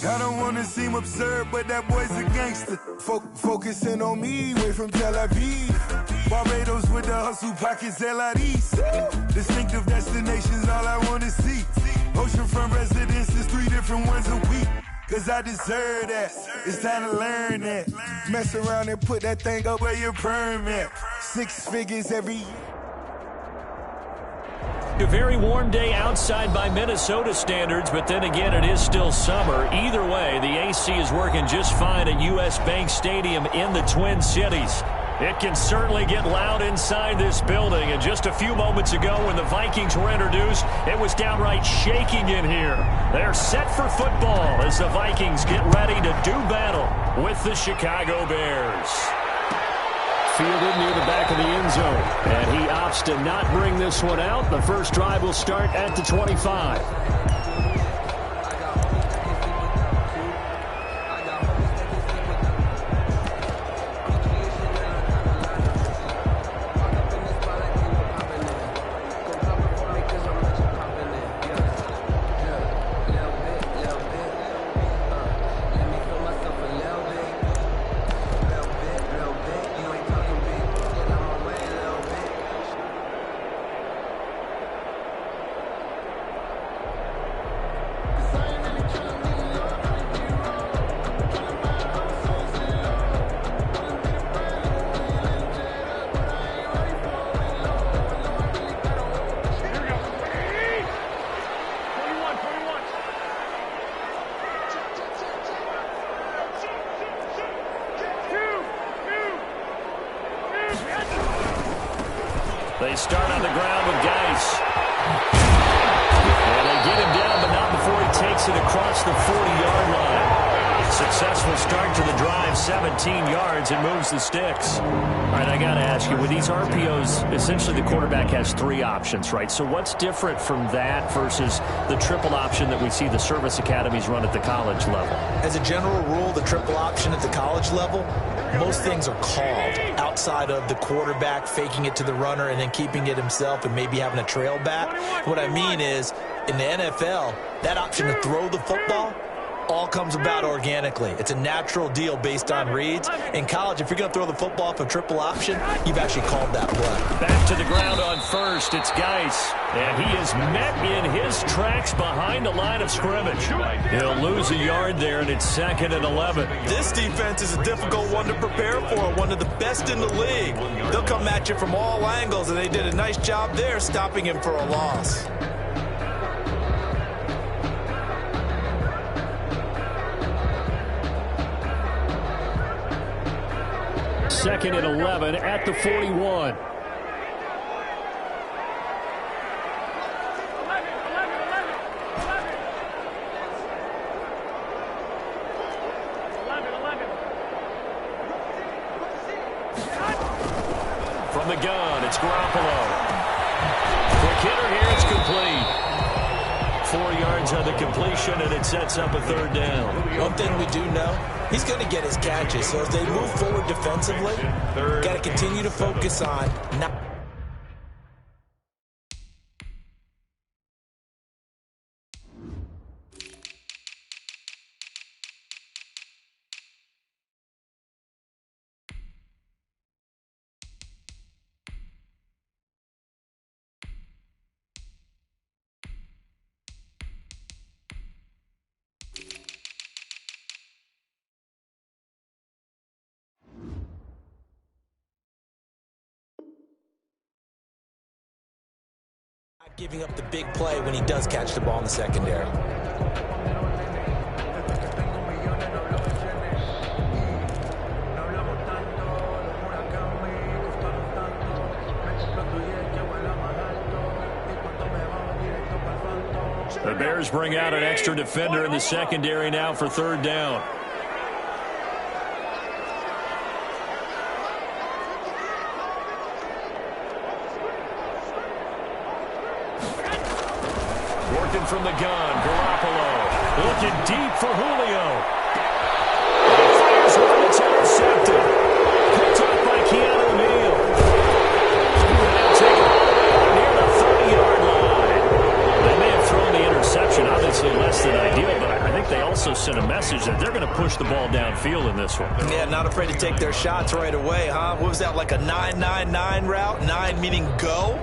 I don't wanna seem absurd, but that boy's a gangster. Focusing on me, way from Tel Aviv. Barbados with the hustle pockets, LIDs. Distinctive destinations, all I wanna see. Oceanfront residences, 3 different ones a week. Cause I deserve that, it's time to learn that. Mess around and put that thing up where your permit. 6 figures every year. A very warm day outside by Minnesota standards, but then again, it is still summer. Either way, the AC is working just fine at U.S. Bank Stadium in the Twin Cities. It can certainly get loud inside this building, and just a few moments ago when the Vikings were introduced, it was downright shaking in here. They're set for football as the Vikings get ready to do battle with the Chicago Bears. Fielded near the back of the end zone, and he opts to not bring this one out. The first drive will start at the 25. They start on the ground with Geis. And they get him down, but not before he takes it across the 40-yard line. Successful start to the drive, 17 yards, and moves the sticks. All right, I got to ask you, with these RPOs, essentially the quarterback has 3 options, right? So what's different from that versus the triple option that we see the service academies run at the college level? As a general rule, the triple option at the college level, most things are called outside of the quarterback faking it to the runner and then keeping it himself and maybe having a trail back. What I mean is, in the NFL, that option to throw the football all comes about organically. It's a natural deal based on reads. In college, if you're going to throw the football off a triple option, you've actually called that play. Back to the ground on first. It's Geis. And he is met in his tracks behind the line of scrimmage. He'll lose a yard there, and it's 2nd and 11. This defense is a difficult one to prepare for, one of the best in the league. They'll come at you from all angles, and they did a nice job there stopping him for a loss. 2nd and 11 at the 41. From the gun, it's Garoppolo. Quick hitter here, it's complete. 4 yards on the completion, and it sets up a 3rd down. One thing we do know, he's going to get his catches. So as they move forward defensively, got to continue to focus on not. Giving up the big play when he does catch the ball in the secondary. The Bears bring out an extra defender in the secondary now for 3rd down. From the gun, Garoppolo looking deep for Julio. He fires one, it's intercepted. Picked up by Keanu Neal. They'll take it all the way near the 30-yard line. They may have thrown the interception, obviously less than ideal, but I think they also sent a message that they're going to push the ball downfield in this one. Yeah, not afraid to take their shots right away, huh? What was that, like a 9-9-9 route? 9 meaning go?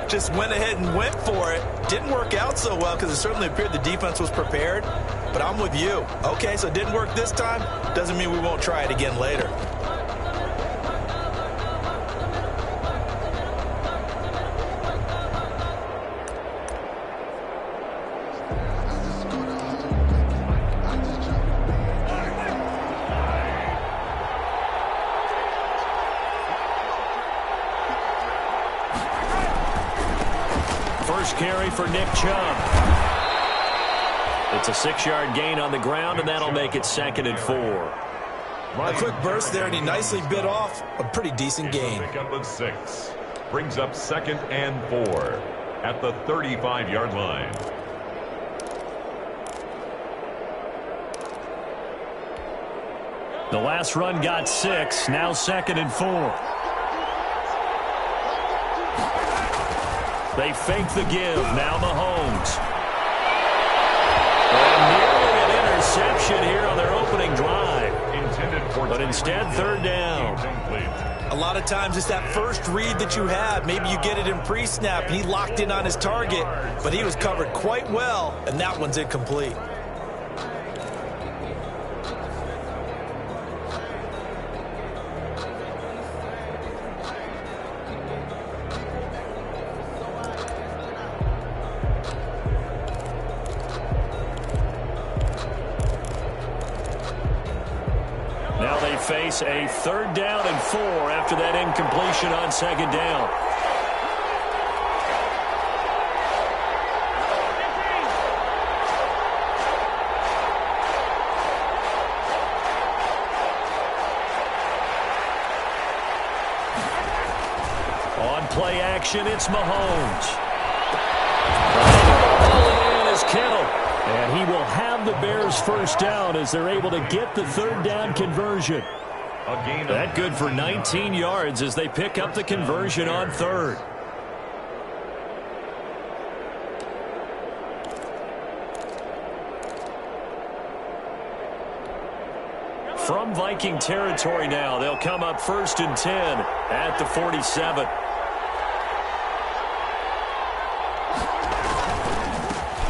Just went ahead and went for it. Didn't work out so well because it certainly appeared the defense was prepared. But I'm with you. Okay, so it didn't work this time. Doesn't mean we won't try it again later. First carry for Nick Chubb. It's a 6-yard gain on the ground, and that'll make it 2nd and 4. A quick burst there, and he nicely bit off a pretty decent gain. Pickup of 6. Brings up 2nd and 4 at the 35-yard line. The last run got 6. Now 2nd and 4. They fake the give. Now Mahomes. And nearly an interception here on their opening drive. But instead, 3rd down. A lot of times it's that first read that you have. Maybe you get it in pre-snap, and he locked in on his target, but he was covered quite well, and that one's incomplete. Now they face a 3rd down and 4 after that incompletion on 2nd down. On play action, it's Mahomes. All in is Kittle. And he will have the Bears' first down as they're able to get the 3rd down conversion. That good for 19 yards as they pick up the conversion on 3rd. From Viking territory now, they'll come up 1st and 10 at the 47.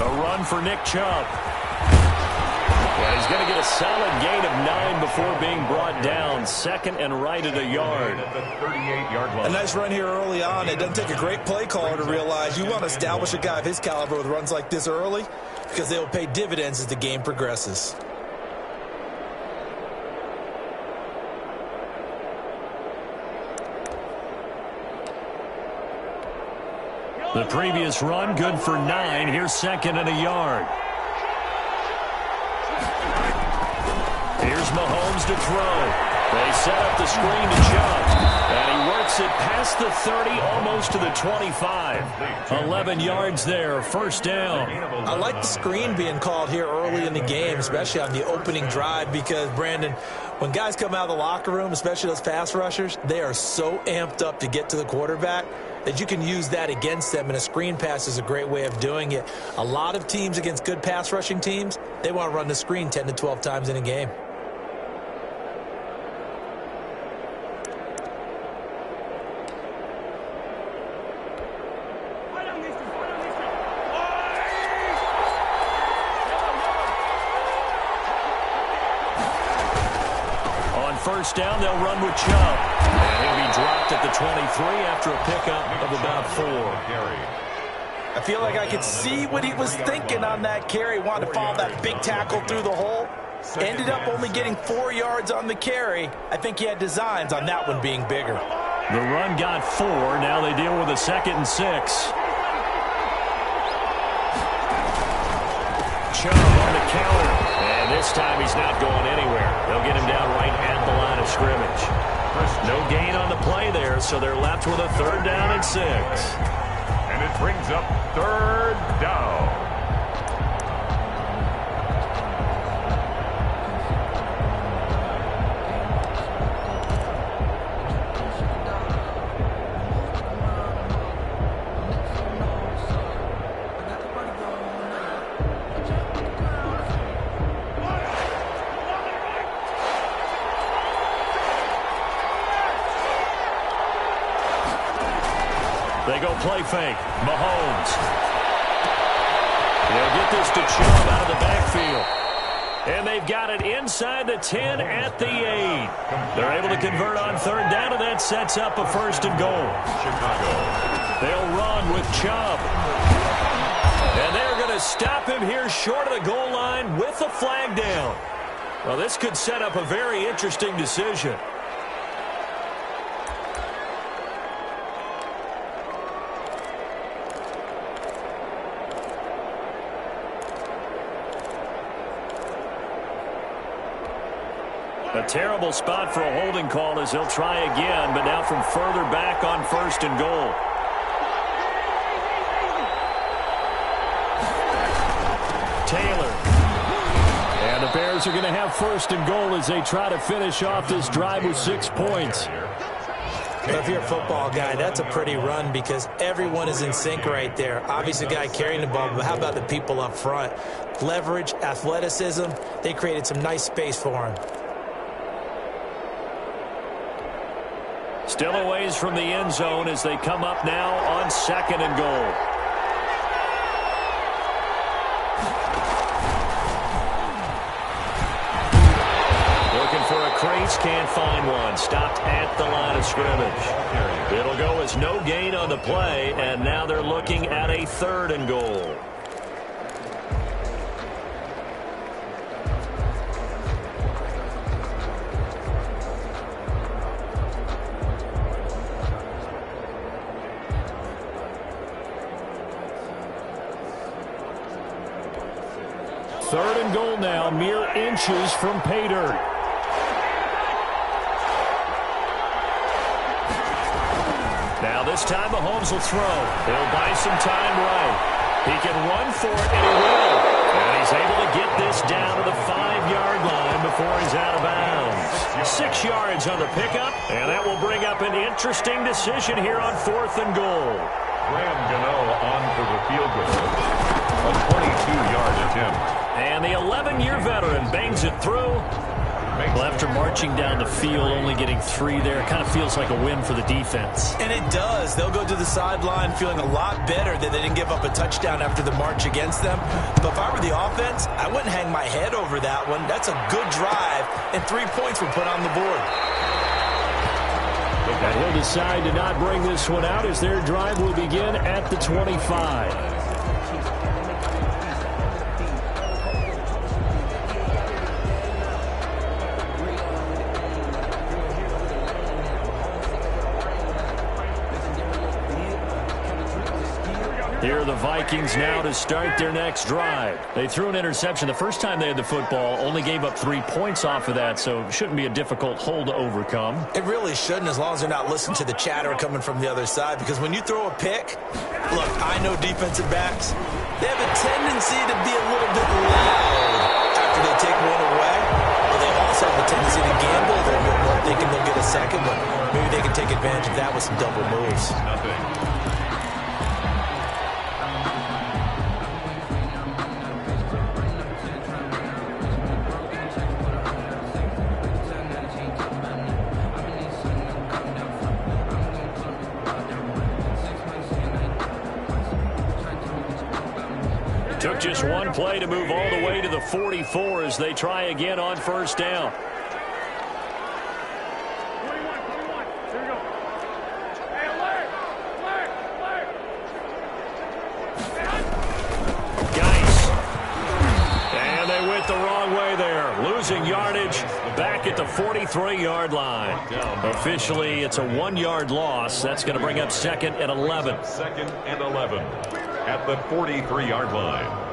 A run for Nick Chubb. Well, he's going to get a solid gain of 9 before being brought down. 2nd and right at a yard. A nice run here early on. It doesn't take a great play caller to realize you want to establish a guy of his caliber with runs like this early because they will pay dividends as the game progresses. The previous run, good for 9. Here's 2nd and a yard. Here's Mahomes to throw. They set up the screen to Chubb. And he works it past the 30, almost to the 25. 11 yards there, 1st down. I like the screen being called here early in the game, especially on the opening drive, because, Brandon, when guys come out of the locker room, especially those pass rushers, they are so amped up to get to the quarterback that you can use that against them, and a screen pass is a great way of doing it. A lot of teams against good pass rushing teams, they want to run the screen 10 to 12 times in a game. On 1st down, they'll run with Chubb. And he'll be dropped at the 23 after a pickup of about 4. I feel like I could see what he was thinking on that carry. Wanted to follow that big tackle through the hole. Ended up only getting 4 yards on the carry. I think he had designs on that one being bigger. The run got 4. Now they deal with a 2nd and 6. Chubb on the counter. And this time he's not going anywhere. They'll get him down right at the line of scrimmage. No gain on the play there, so they're left with a 3rd down and 6. And it brings up 3rd down. go play fake. Mahomes. They'll get this to Chubb out of the backfield. And they've got it inside the 10 at the 8. They're able to convert on third down, and that sets up a first and goal. Chicago. They'll run with Chubb. And they're going to stop him here short of the goal line with the flag down. Well, this could set up a very interesting decision. A terrible spot for a holding call as they'll try again, but now from further back on first and goal. Taylor. And the Bears are going to have first and goal as they try to finish off this drive with 6 points. But if you're a football guy, that's a pretty run because everyone is in sync right there. Obviously, the guy carrying the ball, but how about the people up front? Leverage, athleticism, they created some nice space for him. Still a ways from the end zone as they come up now on second and goal. Looking for a crease, can't find one. Stopped at the line of scrimmage. It'll go as no gain on the play, and now they're looking at a third and goal. Third and goal now, mere inches from pay dirt. Now this time Mahomes will throw. He'll buy some time right. He can run for it, and he will. And he's able to get this down to the 5-yard line before he's out of bounds. 6 yards on the pickup, and that will bring up an interesting decision here on fourth and goal. Graham Gano on for the field goal. A 22-yard attempt. And the 11-year veteran bangs it through. Well, after marching down the field, only getting 3 there, it kind of feels like a win for the defense. And it does. They'll go to the sideline feeling a lot better that they didn't give up a touchdown after the march against them. But if I were the offense, I wouldn't hang my head over that one. That's a good drive, and 3 points were put on the board. And he'll decide to not bring this one out as their drive will begin at the 25. Here are the Vikings now to start their next drive. They threw an interception the first time they had the football, only gave up 3 points off of that, so it shouldn't be a difficult hole to overcome. It really shouldn't, as long as they're not listening to the chatter coming from the other side, because when you throw a pick, look, I know defensive backs, they have a tendency to be a little bit loud after they take one away, but they also have a tendency to gamble a little bit more, thinking they'll get a second, but maybe they can take advantage of that with some double moves. Nothing. Took just one play to move all the way to the 44 as they try again on first down. Geis. And they went the wrong way there. Losing yardage back at the 43-yard line. Officially, it's a 1-yard loss. That's going to bring up second and 11. Second and 11. At the 43-yard line.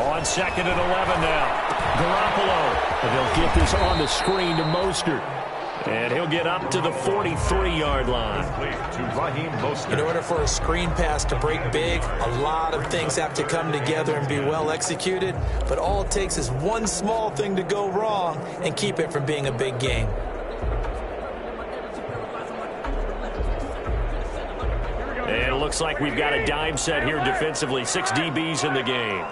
On second and 11 now. Garoppolo. And they'll get this on the screen to Mostert. And he'll get up to the 43-yard line. In order for a screen pass to break big, a lot of things have to come together and be well executed. But all it takes is one small thing to go wrong and keep it from being a big game. And it looks like we've got a dime set here defensively. 6 DBs in the game.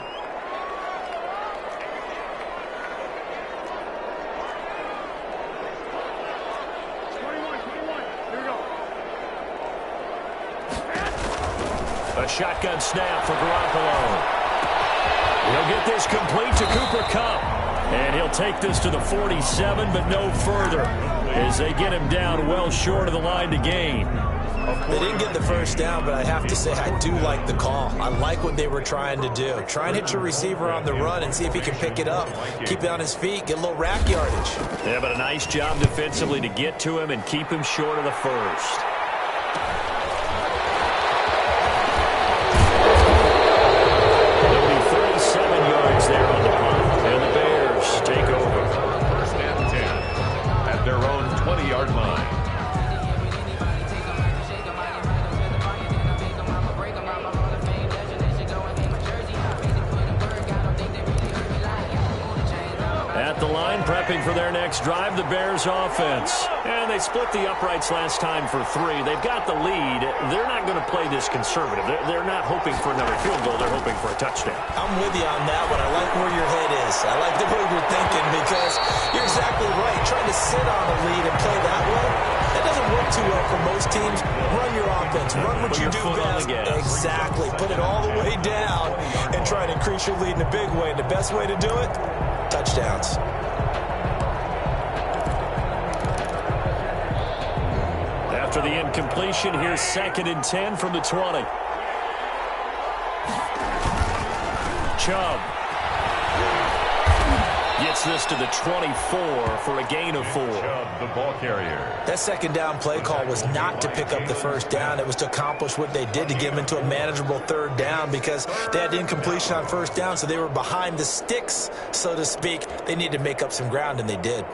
A shotgun snap for Garoppolo. He'll get this complete to Cooper Kupp. And he'll take this to the 47, but no further, as they get him down well short of the line to gain. They didn't get the first down, but I have to say I do like the call. I like what they were trying to do. Try and hit your receiver on the run and see if he can pick it up. Keep it on his feet, get a little rack yardage. Yeah, but a nice job defensively to get to him and keep him short of the first. There'll be 37 yards there on the punt, and the Bears take over. First and 10 at their own 20-yard line. At the line, prepping for their next drive, the Bears offense. And they split the uprights last time for 3. They've got the lead. They're not going to play this conservative. They're not hoping for another field goal. They're hoping for a touchdown. I'm with you on that one. I like where your head is. I like the way you're thinking because you're exactly right. Trying to sit on a lead and play that way, that doesn't work too well for most teams. Run your offense. Run what you do best. Exactly. Put it all the way down and try to increase your lead in a big way. And the best way to do it, touchdowns. After the incompletion, here's 2nd and 10 from the 20. Chubb gets this to the 24 for a gain of 4. Chubb, the ball carrier. That second down play call was not to pick up the first down. It was to accomplish what they did to get them into a manageable 3rd down because they had incompletion on 1st down, so they were behind the sticks, so to speak. They needed to make up some ground, and they did.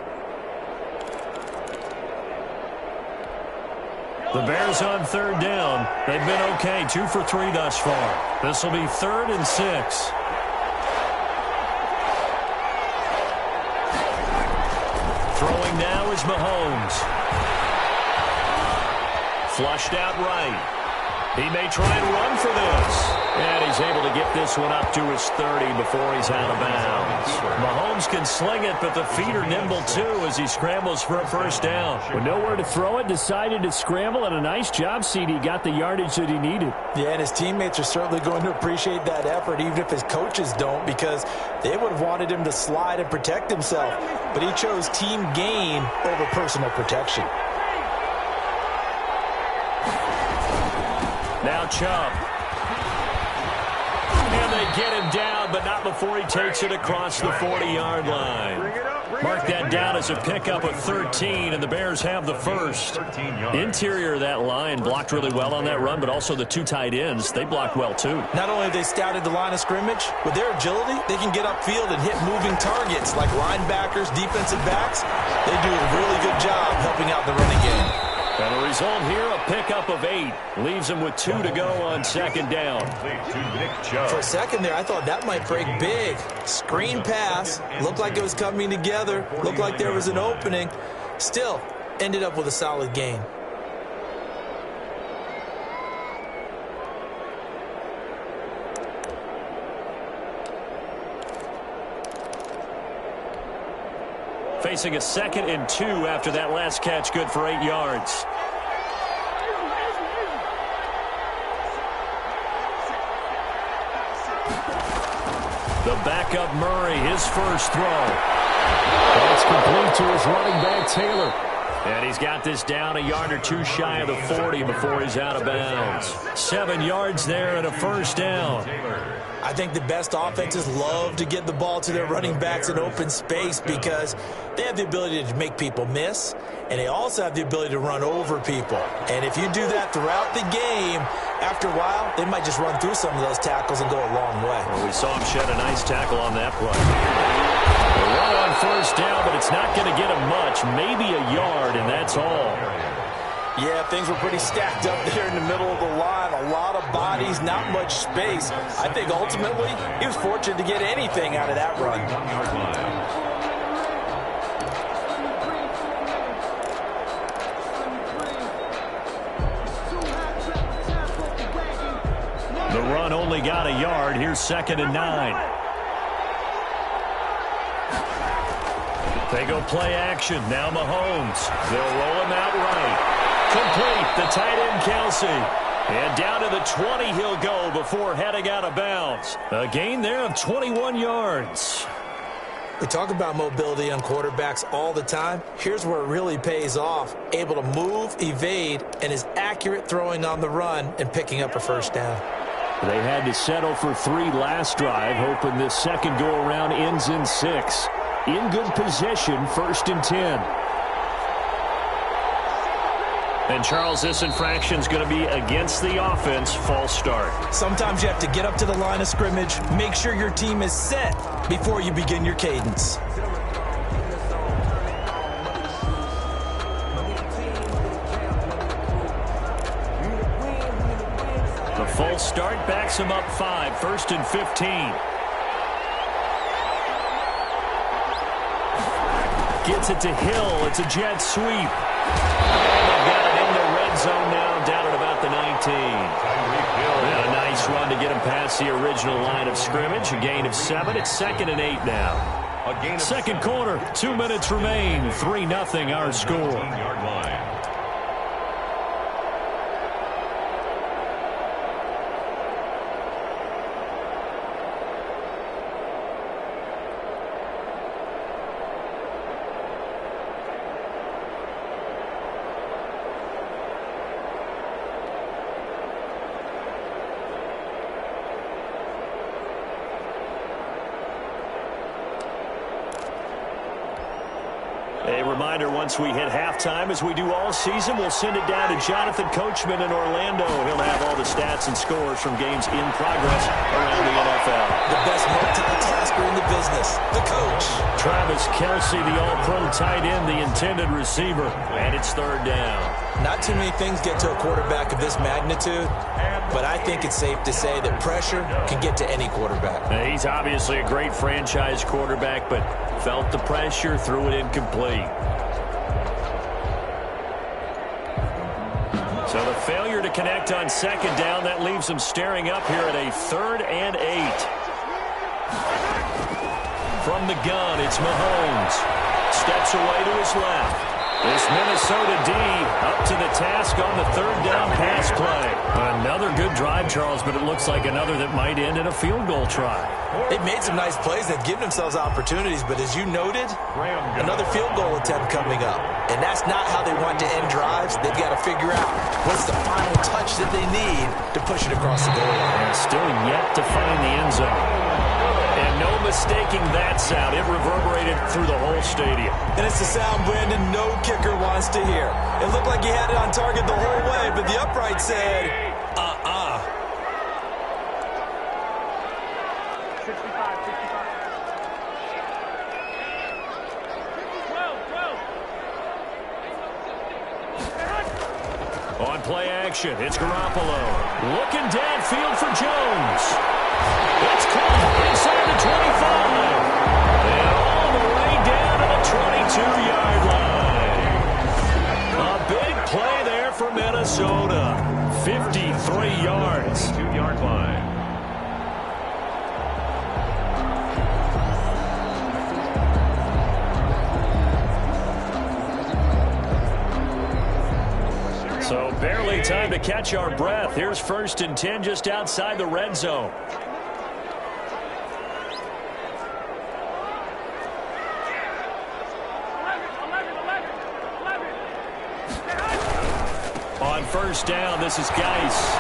The Bears on 3rd down. They've been okay, 2 for 3 thus far. This will be 3rd and 6. Throwing now is Mahomes. Flushed out right. He may try and run for this. And he's able to get this one up to his 30 before he's out of bounds. Mahomes can sling it, but the feet are nimble too as he scrambles for a 1st down. With nowhere to throw it, decided to scramble, and a nice job, CD. Got the yardage that he needed. Yeah, and his teammates are certainly going to appreciate that effort, even if his coaches don't, because they would have wanted him to slide and protect himself. But he chose team gain over personal protection. Now Chubb. And they get him down, but not before he takes it across the 40-yard line. Mark that down as a pickup of 13, and the Bears have the first. Interior of that line blocked really well on that run, but also the 2 tight ends, they blocked well too. Not only have they scouted the line of scrimmage, with their agility, they can get upfield and hit moving targets like linebackers, defensive backs. They do a really good job helping out the running game. And the result here, a pickup of 8. Leaves him with 2 to go on 2nd down. For a second there, I thought that might break big. Screen pass. Looked like it was coming together. Looked like there was an opening. Still, ended up with a solid gain. Facing a 2nd and 2 after that last catch, good for 8 yards. The backup Murray, his first throw. That's complete to his running back, Taylor. And he's got this down a yard or 2 shy of the 40 before he's out of bounds. 7 yards there and a 1st down. I think the best offenses love to get the ball to their running backs in open space because they have the ability to make people miss, and they also have the ability to run over people. And if you do that throughout the game, after a while, they might just run through some of those tackles and go a long way. Well, we saw him shed a nice tackle on that play. A run on first down, but it's not going to get him much. Maybe a yard, and that's all. Yeah, things were pretty stacked up there in the middle of the line. A lot of bodies, not much space. I think ultimately he was fortunate to get anything out of that run. The run only got a yard. Here's 2nd and 9. They go play action. Now Mahomes. They'll roll him out right. Complete. The tight end, Kelsey. And down to the 20 he'll go before heading out of bounds. A gain there of 21 yards. We talk about mobility on quarterbacks all the time. Here's where it really pays off. Able to move, evade, and is accurate throwing on the run and picking up a first down. They had to settle for 3 last drive, hoping this second go-around ends in 6. In good position, 1st and 10. And, Charles, this infraction's going to be against the offense. False start. Sometimes you have to get up to the line of scrimmage, make sure your team is set before you begin your cadence. The false start backs him up 5, 1st and 15. Gets it to Hill. It's a jet sweep. And they've got it in the red zone now, down at about the 19. And a nice run to get him past the original line of scrimmage. A gain of 7. It's 2nd and 8 now. Second quarter, 2 minutes remain. 3-0 our score. A reminder, once we hit halftime, as we do all season, we'll send it down to Jonathan Coachman in Orlando. He'll have all the stats and scores from games in progress around the NFL. The best multitasker in the business, the coach. Travis Kelce, the all-pro tight end, the intended receiver, and it's 3rd down. Not too many things get to a quarterback of this magnitude, but I think it's safe to say that pressure can get to any quarterback. He's obviously a great franchise quarterback, but felt the pressure, threw it incomplete. So the failure to connect on 2nd down, that leaves him staring up here at a 3rd and 8. From the gun, it's Mahomes. Steps away to his left. This Minnesota D up to the task on the 3rd down pass play. Another good drive, Charles, but it looks like another that might end in a field goal try. They've made some nice plays. They've given themselves opportunities, but as you noted, another field goal attempt coming up. And that's not how they want to end drives. They've got to figure out what's the final touch that they need to push it across the goal line. And still yet to find the end zone. And no mistaking that sound. It reverberated through the whole stadium. And it's the sound Brandon no kicker wants to hear. It looked like he had it on target the whole way, but the upright said, 12. On play action, it's Garoppolo. Looking downfield for Jones. It's caught inside the 25. And all the way down to the 22-yard line. A big play there for Minnesota. 53 yards. 2-yard line. So barely time to catch our breath. Here's 1st and 10 just outside the red zone. On 1st down, this is Geis.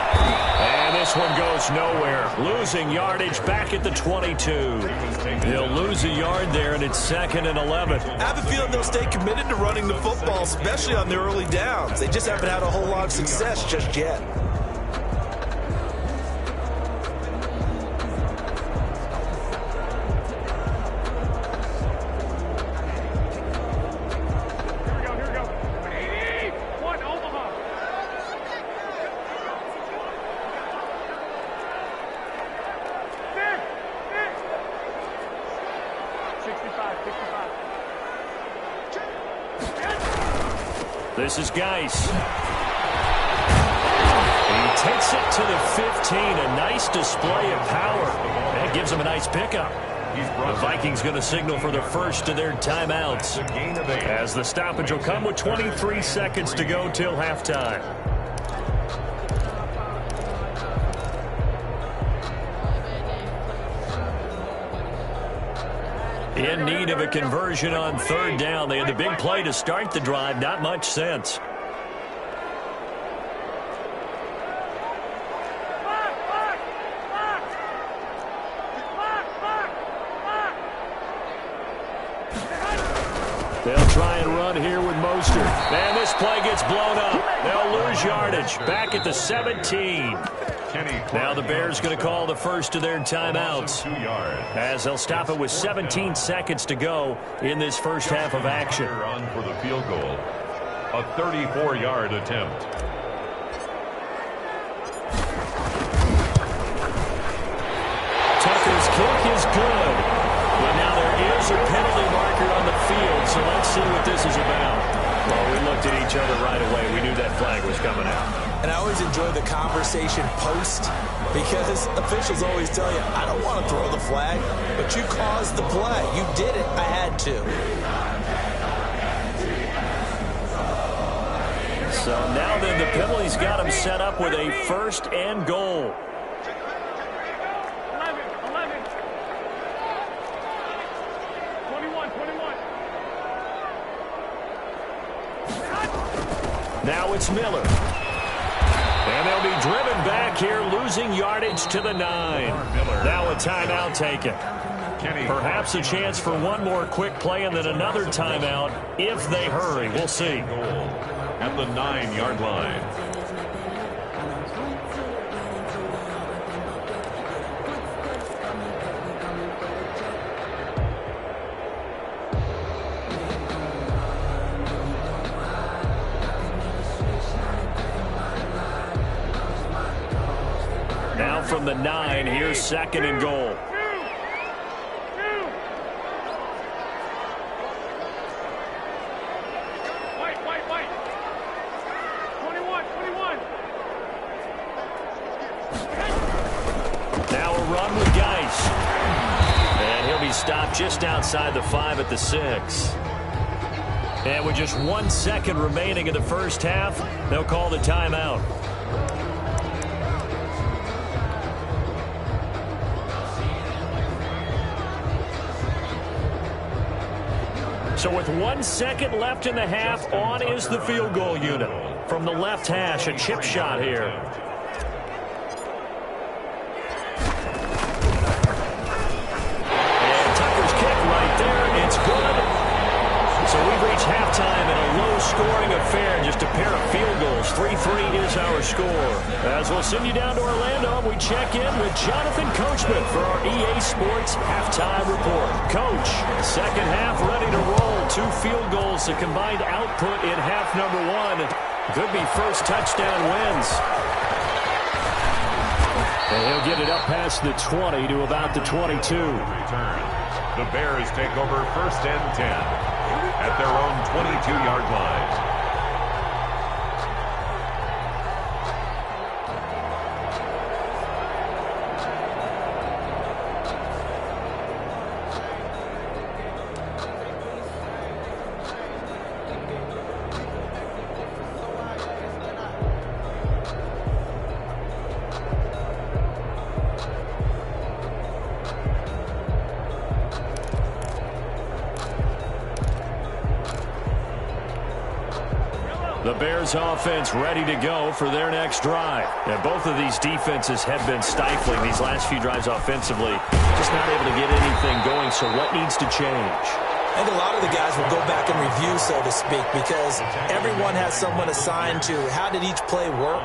And this one goes nowhere. Losing yardage back at the 22. They'll lose a yard there, and it's 2nd and 11. I have a feeling they'll stay committed to running the football, especially on their early downs. They just haven't had a whole lot of success just yet. This is Geis. He takes it to the 15. A nice display of power. That gives him a nice pickup. The Vikings going to signal for the first of their timeouts, as the stoppage will come with 23 seconds to go till halftime. In need of a conversion on third down. They had the big play to start the drive. Not much sense. They'll try and run here with Mostert. And this play gets blown up. They'll lose yardage. Back at the 17. Now the Bears going to call the first of their timeouts, as they'll stop it with 17 seconds to go in this first half of action. On for the field goal. A 34-yard attempt. Tucker's kick is good. But now there is a penalty marker on the field, so let's see what this is about. Well, we looked at each other right away. We knew that flag was coming out. And I always enjoy the conversation post, because officials always tell you, I don't want to throw the flag, but you caused the play. You did it. I had to. So now then, the penalty's got him set up with a first and goal. 21. Now it's Miller. And they'll be driven back here, losing yardage to the 9. Now a timeout taken. Perhaps a chance for one more quick play and then another timeout if they hurry. We'll see. At the 9-yard line. Now from the 9, here's second and goal. White. 21. Now a run with Geis. And he'll be stopped just outside the 5 at the 6. And with just 1 second remaining in the first half, they'll call the timeout. So with 1 second left in the half, on is the field goal unit. From the left hash, a chip shot here. And Tucker's kick right there. It's good. So we've reached halftime in a low-scoring affair. Just a pair of field goals. 3-3 is our score. As we'll send you down to Orlando, we check in with Jonathan Coachman for our EA Sports Halftime Report. Coach, second half ready to roll. 2 field goals, the combined output in half number 1. Could be first touchdown wins. And he'll get it up past the 20 to about the 22. Return. The Bears take over first and 10 at their own 22-yard line. The Bears offense ready to go for their next drive. And both of these defenses have been stifling these last few drives offensively. Just not able to get anything going, so what needs to change? I think a lot of the guys will go back and review, so to speak, because everyone has someone assigned to how did each play work.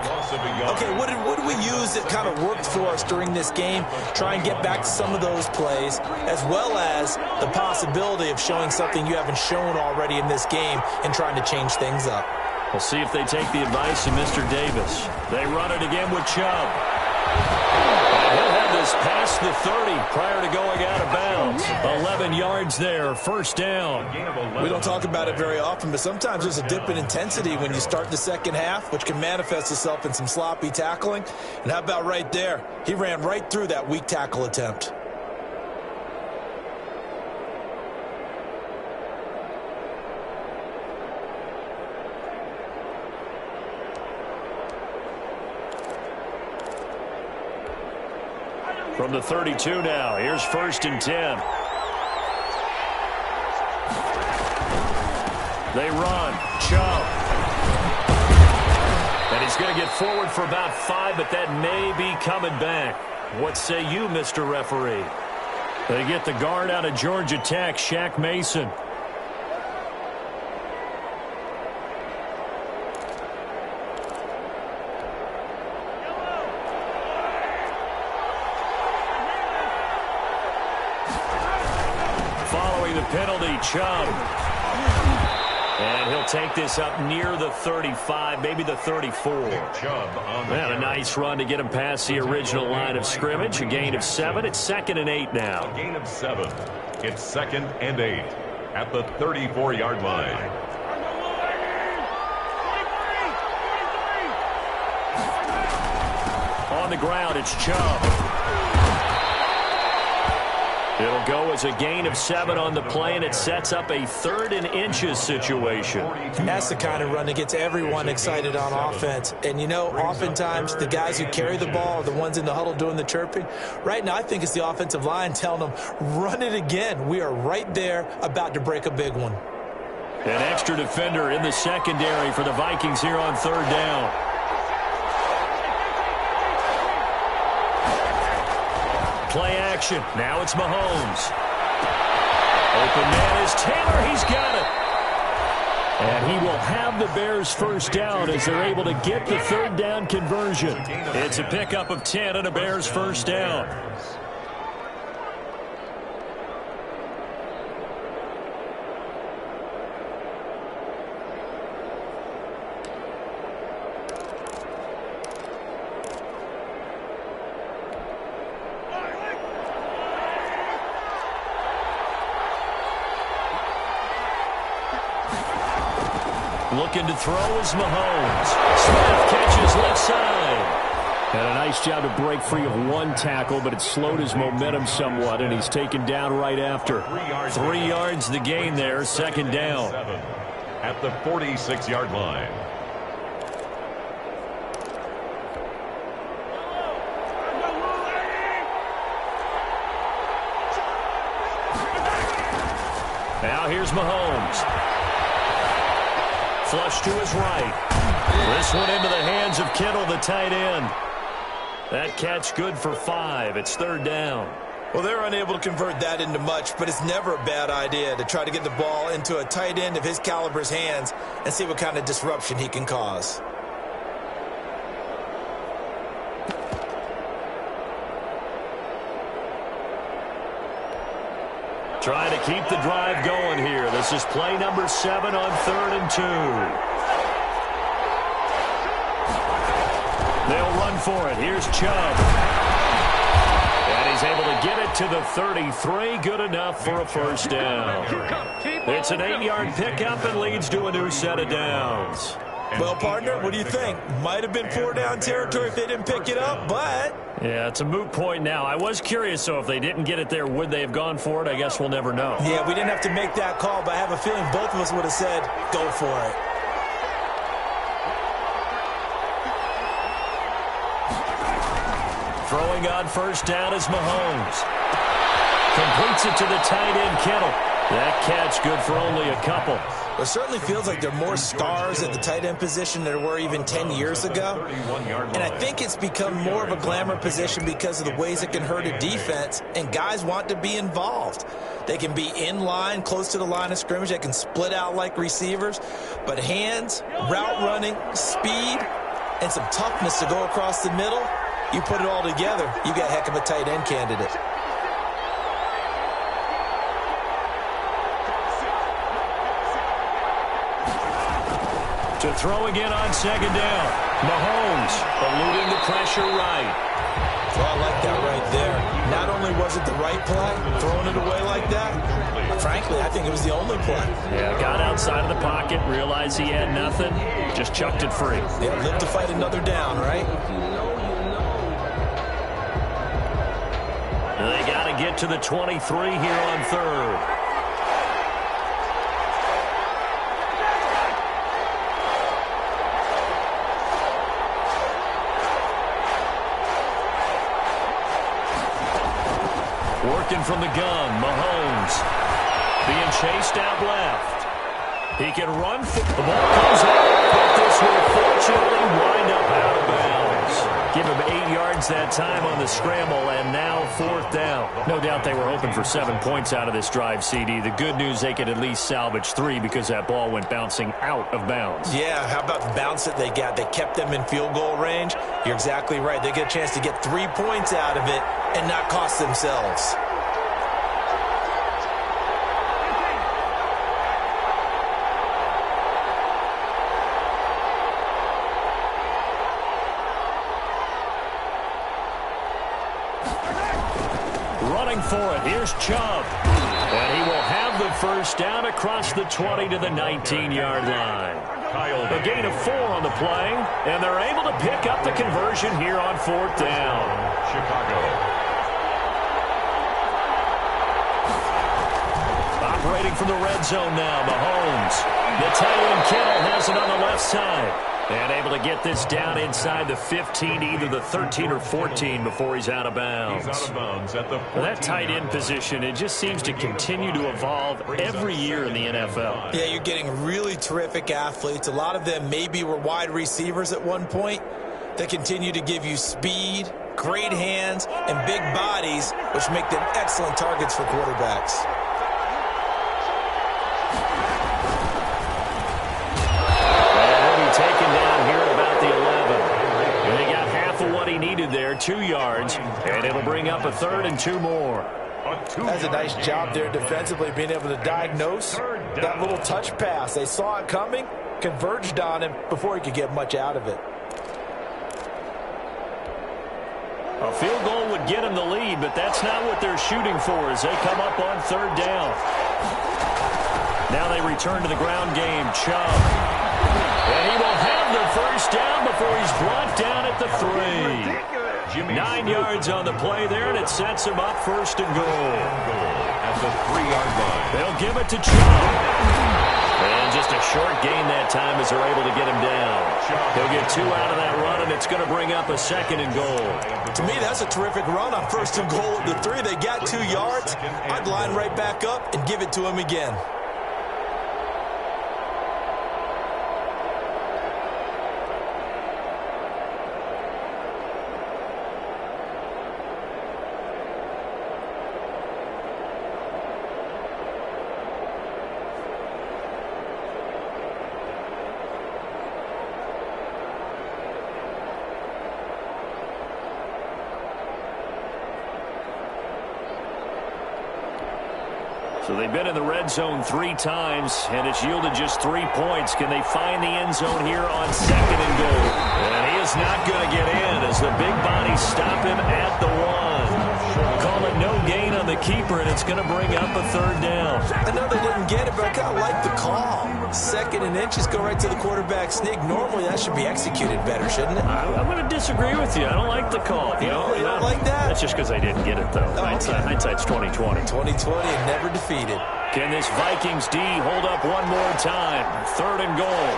Okay, what did we use that kind of worked for us during this game? Try and get back to some of those plays, as well as the possibility of showing something you haven't shown already in this game and trying to change things up. We'll see if they take the advice of Mr. Davis. They run it again with Chubb. And he'll have the this past the 30 prior to going out of bounds. 11 yards there, first down. We don't talk about it very often, but sometimes there's a dip in intensity when you start the second half, which can manifest itself in some sloppy tackling. And how about right there? He ran right through that weak tackle attempt. From the 32 now, here's 1st and 10. They run. Chubb. And he's going to get forward for about 5, but that may be coming back. What say you, Mr. Referee? They get the guard out of Georgia Tech, Shaq Mason. The penalty, Chubb. And he'll take this up near the 35, maybe the 34. And a nice run to get him past the original line of scrimmage. A gain of 7. It's 2nd and 8 now. A gain of 7. It's 2nd and 8 at the 34-yard line. On the ground, it's Chubb. It'll go as a gain of 7 on the play, and it sets up a 3rd and inches situation. That's the kind of run that gets everyone excited on offense. And, you know, oftentimes the guys who carry the ball are the ones in the huddle doing the chirping. Right now, I think it's the offensive line telling them, run it again. We are right there about to break a big one. An extra defender in the secondary for the Vikings here on 3rd down. Play action. Now it's Mahomes. Open man is Taylor. He's got it. And he will have the Bears first down as they're able to get the 3rd down conversion. It's a pickup of 10 and a Bears first down. Looking to throw is Mahomes. Smith catches left side. And a nice job to break free of one tackle, but it slowed his momentum somewhat, and he's taken down right after. 3 yards the gain there, 2nd down. At the 46-yard line. Now here's Mahomes. Flush to his right. This one into the hands of Kittle, the tight end. That catch good for 5. It's 3rd down. Well, they're unable to convert that into much, but it's never a bad idea to try to get the ball into a tight end of his caliber's hands and see what kind of disruption he can cause. Trying to keep the drive going here. This is play number 7 on 3rd and 2. They'll run for it. Here's Chubb. And he's able to get it to the 33. Good enough for a first down. It's an 8-yard pickup and leads to a new set of downs. Well, partner, what do you think? Might have been 4-down territory if they didn't pick it up, but... Yeah, it's a moot point now. I was curious, so if they didn't get it there, would they have gone for it? I guess we'll never know. Yeah, we didn't have to make that call, but I have a feeling both of us would have said, go for it. Throwing on first down is Mahomes. Completes it to the tight end, Kittle. That catch good for only a couple. It certainly feels like there are more stars at the tight end position than there were even 10 years ago. And I think it's become more of a glamour position because of the ways it can hurt a defense, and guys want to be involved. They can be in line, close to the line of scrimmage. They can split out like receivers. But hands, route running, speed, and some toughness to go across the middle, you put it all together, you got a heck of a tight end candidate. To throw again on second down. Mahomes eluding the pressure right. Well, I like that right there. Not only was it the right play, throwing it away like that, frankly, I think it was the only play. Yeah, got outside of the pocket, realized he had nothing, just chucked it free. Yeah, live to fight another down, right? They got to get to the 23 here on third. Working from the gun, Mahomes. Being chased out left. He can run. The ball comes out, but this will fortunately wind up out of bounds. Give him 8 yards that time on the scramble, and now 4th down. No doubt they were hoping for 7 points out of this drive, CD. The good news, they could at least salvage 3 because that ball went bouncing out of bounds. Yeah, how about the bounce that they got? They kept them in field goal range. You're exactly right. They get a chance to get 3 points out of it and not cost themselves. Running for it, here's Chubb. And he will have the first down across the 20 to the 19-yard line. A gain of 4 on the play, and they're able to pick up the conversion here on 4th down. Chicago. Operating from the red zone now, Mahomes. The tight end Kittle has it on the left side. And able to get this down inside the 15, either the 13 or 14 before he's out of bounds. He's out of bounds at the 14. That tight end position, it just seems to continue to evolve every year in the NFL. Yeah, you're getting really terrific athletes. A lot of them maybe were wide receivers at one point. They continue to give you speed, great hands, and big bodies, which make them excellent targets for quarterbacks. Taken down here at about the 11. And he got half of what he needed there, 2 yards, and it'll bring up a 3rd and 2 more. That's a nice job there defensively, being able to diagnose that little touch pass. They saw it coming, converged on him before he could get much out of it. A field goal would get him the lead, but that's not what they're shooting for as they come up on 3rd down. Now they return to the ground game. Chubb. And he will have the first down before he's brought down at the 3. 9 yards on the play there, and it sets him up 1st and goal. At the 3-yard line. They'll give it to Chubb. And just a short gain that time as they're able to get him down. They'll get 2 out of that run, and it's going to bring up a 2nd and goal. To me, that's a terrific run on 1st and goal at the 3. They got 2 yards. I'd line right back up and give it to him again. So they've been in the red zone 3 times, and it's yielded just 3 points. Can they find the end zone here on 2nd and goal? And he is not going to get in as the big bodies stop him at the 1. Call it no gain on the keeper, and it's going to bring up a 3rd down. I know they didn't get it, but I kind of like the call. 2nd and inches, go right to the quarterback sneak. Normally, that should be executed better, shouldn't it? I'm going to disagree with you. I don't like the call. You don't like that? That's just because they didn't get it, though. Oh, Hindsight's 20/20. 20/20 and never defeated. Can this Vikings D hold up one more time? 3rd and goal.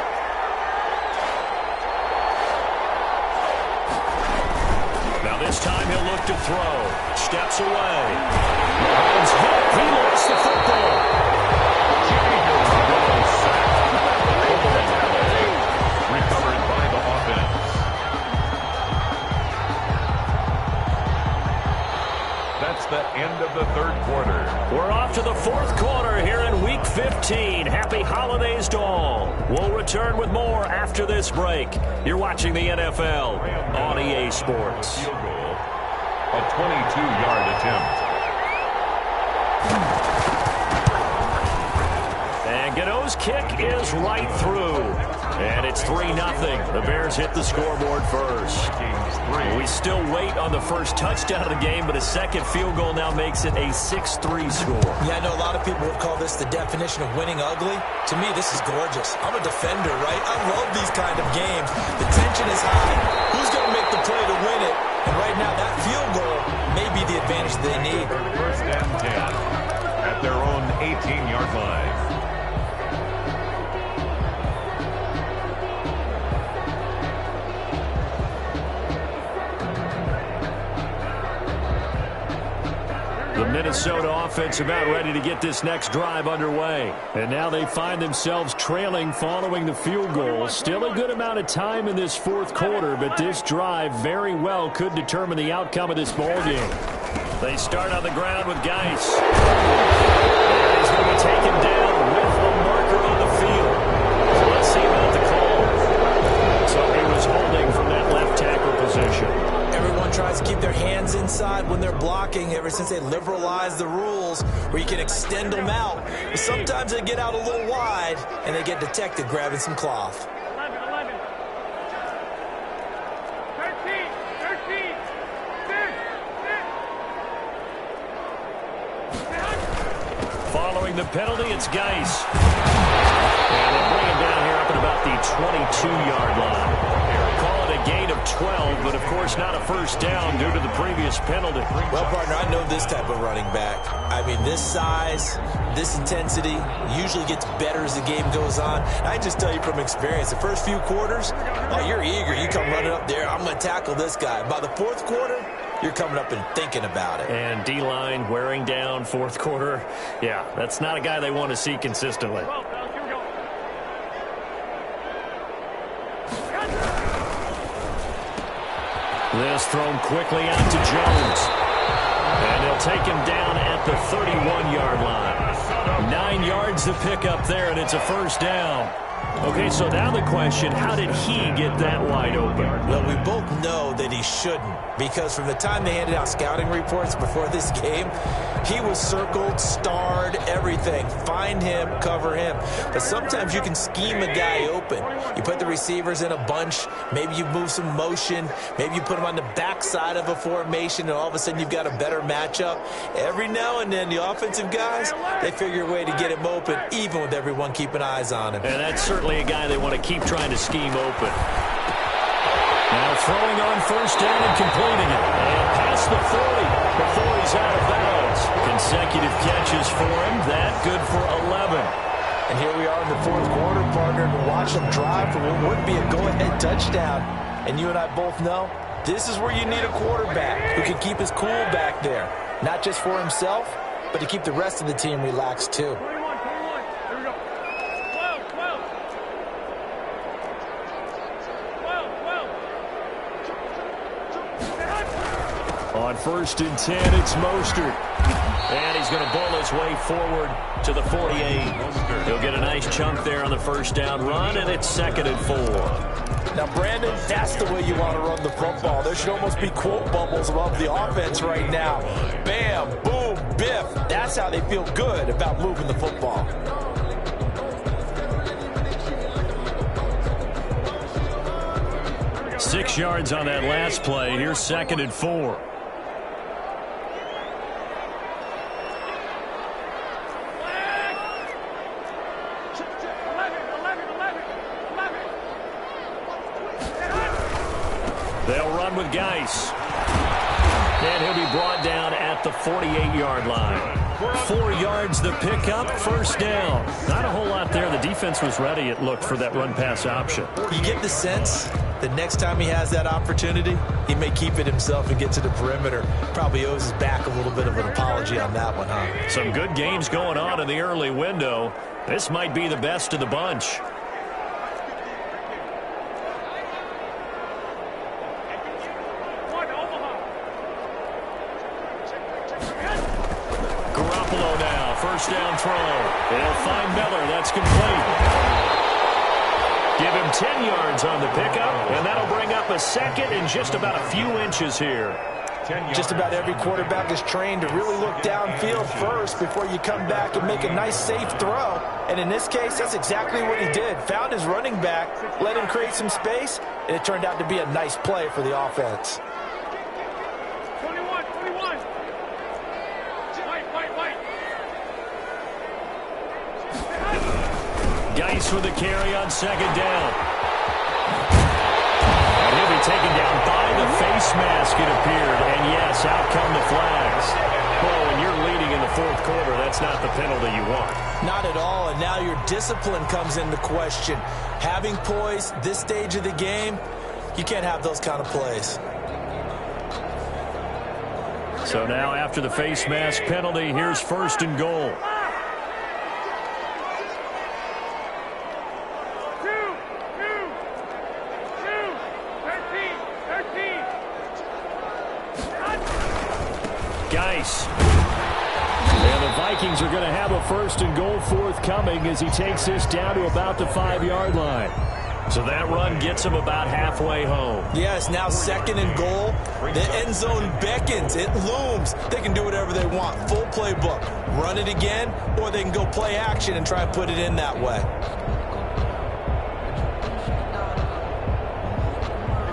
Now this time he'll look to throw. Steps away. Mahomes hit. He lost the football. Recovered by the offense. That's the end of the 3rd quarter. We're off to the 4th quarter here in Week 15. Happy holidays to all. We'll return with more after this break. You're watching the NFL on EA Sports. Field goal. A 22-yard attempt. And And Gano's kick is right through. And it's 3-0. The Bears hit the scoreboard first. We still wait on the first touchdown of the game, but a second field goal now makes it a 6-3 score. Yeah, I know a lot of people would call this the definition of winning ugly. To me, this is gorgeous. I'm a defender, right? I love these kind of games. The tension is high. Who's going to make the play to win it? And right now, that field goal may be the advantage they need. First and 10 at their own 18-yard line. The Minnesota offense about ready to get this next drive underway. And now they find themselves trailing following the field goal. Still a good amount of time in this fourth quarter, but this drive very well could determine the outcome of this ball game. They start on the ground with Geis. And he's going to be taken down with a marker on the field. So let's see about the call. So he was holding from that left tackle position. Everyone tries to keep their hands inside when they're blocking ever since they liberalized the rules where you can extend them out. But sometimes they get out a little wide and they get detected grabbing some cloth. 11, 13, 6. Following the penalty, it's Geis. And they bring him down here up at about the 22-yard line. Call it a gain of 12, but of course not a first down due to the previous penalty. Well, partner, I know this type of running back. I mean, this size, this intensity usually gets better as the game goes on. I just tell you from experience, the first few quarters, oh, you're eager. You come running up there, I'm going to tackle this guy. By the fourth quarter, you're coming up and thinking about it. And D-line wearing down fourth quarter. Yeah, that's not a guy they want to see consistently. This thrown quickly out to Jones. And they'll take him down at the 31-yard line. 9 yards to pick up there, and it's a first down. Okay, so now the question, how did he get that wide open? Well, we both know that he shouldn't, because from the time they handed out scouting reports before this game, he was circled, starred, everything. Find him, cover him. But sometimes you can scheme a guy open. You put the receivers in a bunch. Maybe you move some motion. Maybe you put them on the backside of a formation, and all of a sudden you've got a better matchup. Every now and then, the offensive guys, they figure a way to get him open, even with everyone keeping eyes on him. And that's certainly a guy they want to keep trying to scheme open. Now throwing on first down and completing it. And past the 40 before he's out of bounds. Consecutive catches for him. That good for 11. And here we are in the fourth quarter, partner, and watch him drive for what would be a go-ahead touchdown. And you and I both know this is where you need a quarterback who can keep his cool back there. Not just for himself, but to keep the rest of the team relaxed too. 21. Here we go. 12. On first and 10, it's Mostert. And he's going to bowl his way forward to the 48. He'll get a nice chunk there on the first down run, and it's 2nd and 4. Now, Brandon, that's the way you want to run the football. There should almost be quote bubbles above the offense right now. Bam, boom, biff. That's how they feel good about moving the football. Six yards on that last play. Here's 2nd and 4. They'll run with Geis. And he'll be brought down at the 48-yard line. 4 yards the pickup, first down. Not a whole lot there. The defense was ready, it looked, for that run-pass option. You get the sense that next time he has that opportunity, he may keep it himself and get to the perimeter. Probably owes his back a little bit of an apology on that one, huh? Some good games going on in the early window. This might be the best of the bunch. Garoppolo now, first down throw. They'll find Miller. That's complete. Give him 10 yards on the pickup, and that'll bring up a second and just about a few inches here. Just about every quarterback is trained to really look downfield first before you come back and make a nice, safe throw. And in this case, that's exactly what he did. Found his running back, let him create some space, and it turned out to be a nice play for the offense. 21, 21. White. Geis with the carry on second down. And he'll be taken down by the face mask, it appeared. And yes, out come the flags. Well, when you're leading in the fourth quarter, that's not the penalty you want. Not at all, and now your discipline comes into question. Having poise this stage of the game, you can't have those kind of plays. So now after the face mask penalty, here's first and goal. Geis. And the Vikings are going to have a first and goal forthcoming as he takes this down to about the 5-yard line. So that run gets him about halfway home. Yes, now second and goal. The end zone beckons. It looms. They can do whatever they want. Full playbook. Run it again, or they can go play action and try and put it in that way.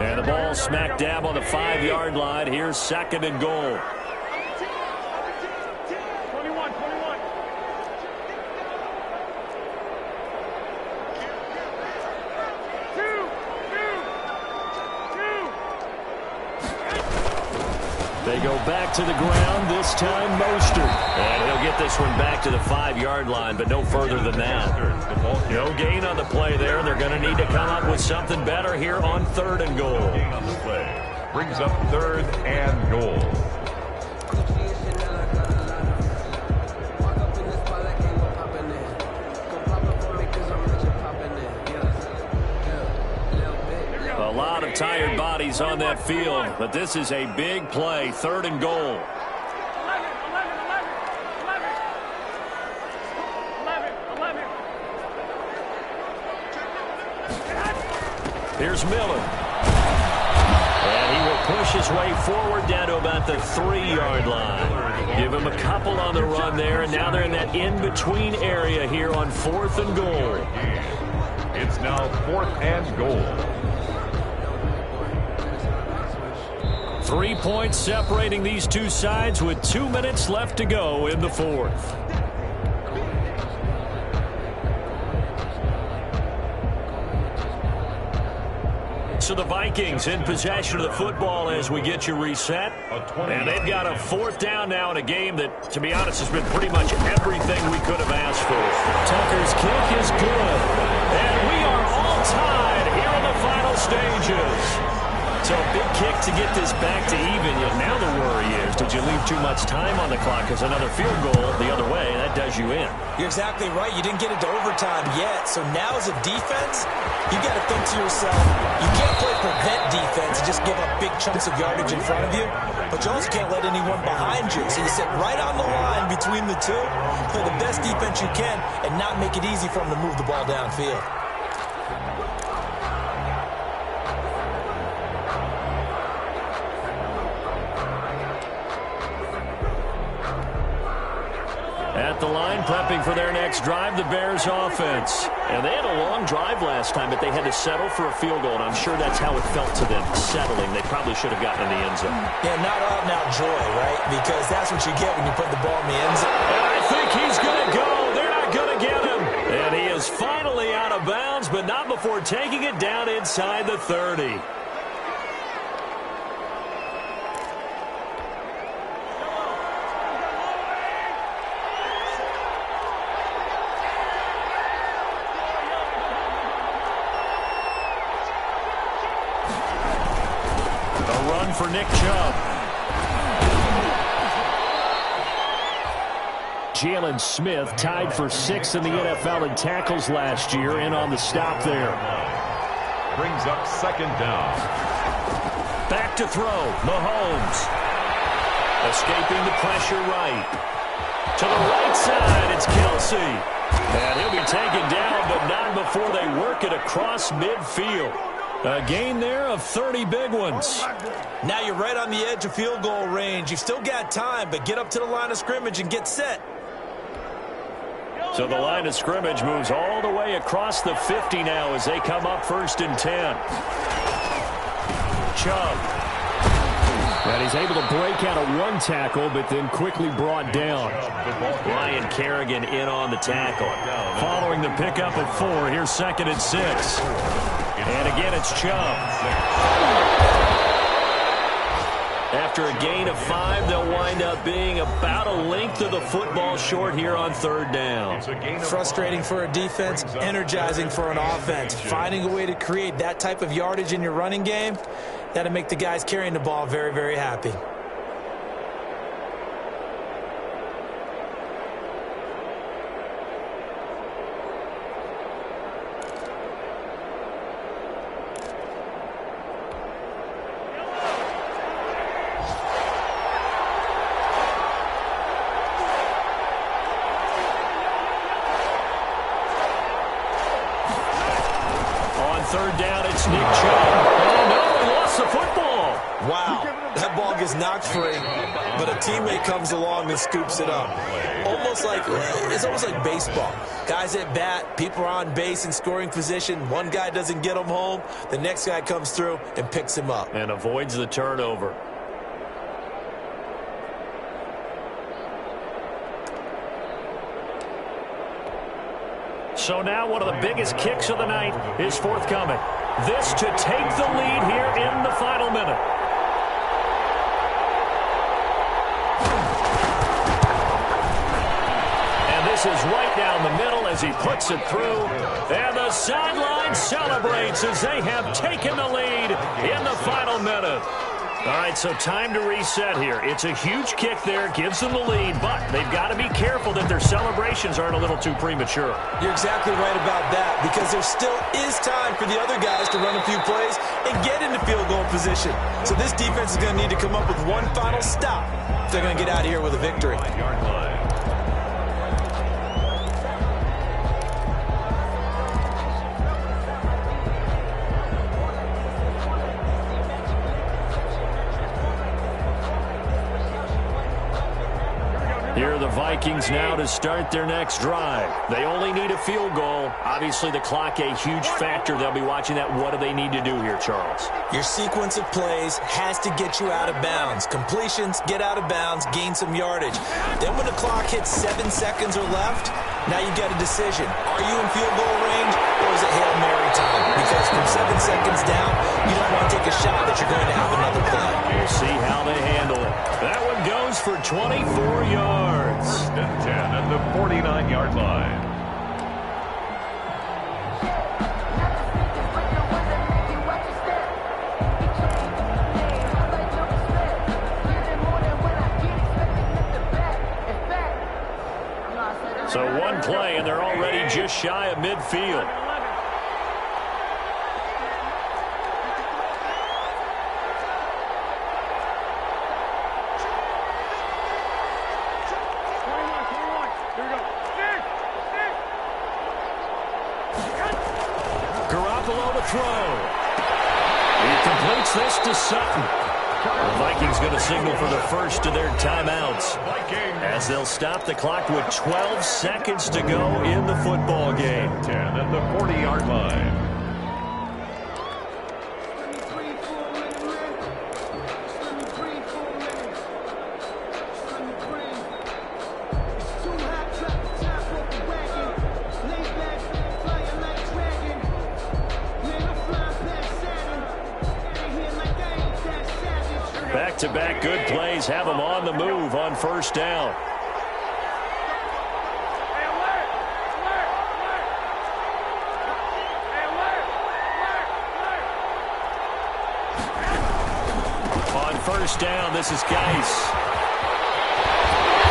And the ball smack dab on the 5-yard line. Here's second and goal. 21. They go back to the ground, this time Mostert. And he'll get this one back to the 5-yard line, but no further than that. No gain on the play there. They're going to need to come up with something better here on third and goal. On the play. Brings up third and goal. A lot of tired bodies on that field, but this is a big play, third and goal. 11. Here's Miller. And he will push his way forward down to about the 3-yard line. Give him a couple on the run there, and now they're in that in-between area here on fourth and goal. It's now fourth and goal. 3 points separating these two sides with 2 minutes left to go in the fourth. So the Vikings in possession of the football as we get you reset. And they've got a fourth down now in a game that, to be honest, has been pretty much everything we could have asked for. Tucker's kick is good. And we are all tied here in the final stages. So a big kick to get this back to even. Now the worry is, did you leave too much time on the clock? Because another field goal the other way, that does you in. You're exactly right. You didn't get into overtime yet. So now as a defense, you got to think to yourself, you can't play prevent defense and just give up big chunks of yardage in front of you. But you also can't let anyone behind you. So you sit right on the line between the two, play the best defense you can, and not make it easy for them to move the ball downfield. At the line, prepping for their next drive, the Bears offense. And they had a long drive last time, but they had to settle for a field goal, and I'm sure that's how it felt to them, settling. They probably should have gotten in the end zone. Yeah, not out and out joy, right? Because that's what you get when you put the ball in the end zone. And I think he's going to go. They're not going to get him. And he is finally out of bounds, but not before taking it down inside the 30. For Nick Chubb. Jalen Smith tied for 6th in the NFL in tackles last year, and on the stop there. Brings up second down. Back to throw. Mahomes. Escaping the pressure right. To the right side, it's Kelsey. And he'll be taken down, but not before they work it across midfield. A gain there of 30 big ones. Now you're right on the edge of field goal range. You've still got time, but get up to the line of scrimmage and get set. So the line of scrimmage moves all the way across the 50 now as they come up 1st and 10. Chubb. And he's able to break out of one tackle, but then quickly brought down. Ryan Kerrigan in on the tackle. Following the pickup of 4, here's 2nd and 6. And again, it's Chubb. After a gain of 5, they'll wind up being about a length of the football short here on 3rd down. Frustrating for a defense, energizing for an offense. Finding a way to create that type of yardage in your running game, that'll make the guys carrying the ball very, very happy. Knocked free, but a teammate comes along and scoops it up. It's almost like baseball. Guys at bat, people are on base in scoring position. One guy doesn't get him home, the next guy comes through and picks him up. And avoids the turnover. So now one of the biggest kicks of the night is forthcoming. This to take the lead here in the final minute. This is right down the middle as he puts it through. And the sideline celebrates as they have taken the lead in the final minute. All right, so time to reset here. It's a huge kick there, gives them the lead, but they've got to be careful that their celebrations aren't a little too premature. You're exactly right about that, because there still is time for the other guys to run a few plays and get into field goal position. So this defense is going to need to come up with one final stop if they're going to get out of here with a victory. Here are the Vikings now to start their next drive. They only need a field goal. Obviously, the clock a huge factor. They'll be watching that. What do they need to do here, Charles? Your sequence of plays has to get you out of bounds. Completions, get out of bounds, gain some yardage. Then when the clock hits 7 seconds or left, now you get a decision. Are you in field goal range, or is it Hail Mary time? Because from 7 seconds down, you don't want to take a shot that you're going to have another play. We'll see how they handle it. That one goes for 24 yards. 1st and 10 at the 49-yard line. So one play, and they're already just shy of midfield. Garoppolo to throw. He completes this to Sutton. The Vikings going to signal for the first of their timeouts as they'll stop the clock with 12 seconds to go in the football game. 10 at the 40-yard line. Back-to-back good plays have them on the move on 1st down. On 1st down, this is Geis.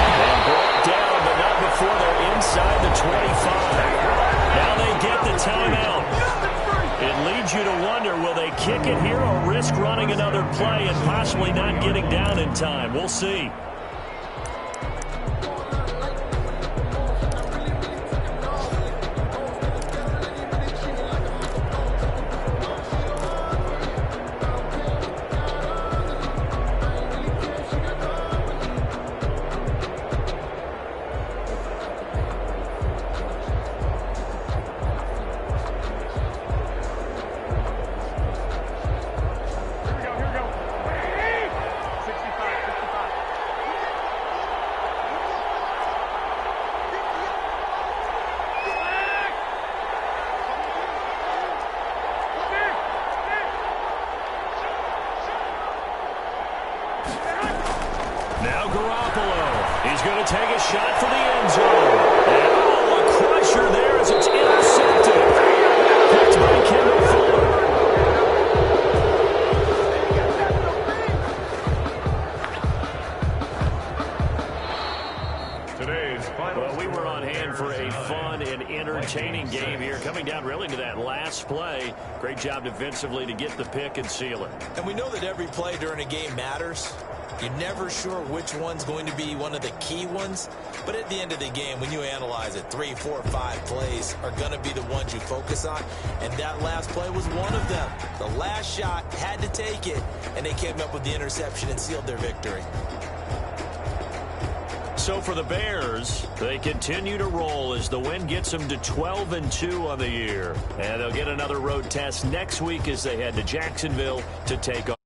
And brought down, but not before they're inside the 25. Now they get the timeout. It leads you to wonder, will they kick it here or risk running another play and possibly not getting down in time? We'll see. Now Garoppolo. He's going to take a shot for the end zone. And a crusher there as it's intercepted. Picked by Kendall Fuller. Well, we were on hand for a fun and entertaining game here. Coming down really to that last play. Great job defensively to get the pick and seal it. And we know that every play during a game matters. You're never sure which one's going to be one of the key ones. But at the end of the game, when you analyze it, 3, 4, 5 plays are going to be the ones you focus on. And that last play was one of them. The last shot had to take it, and they came up with the interception and sealed their victory. So for the Bears, they continue to roll as the win gets them to 12-2 on the year. And they'll get another road test next week as they head to Jacksonville to take on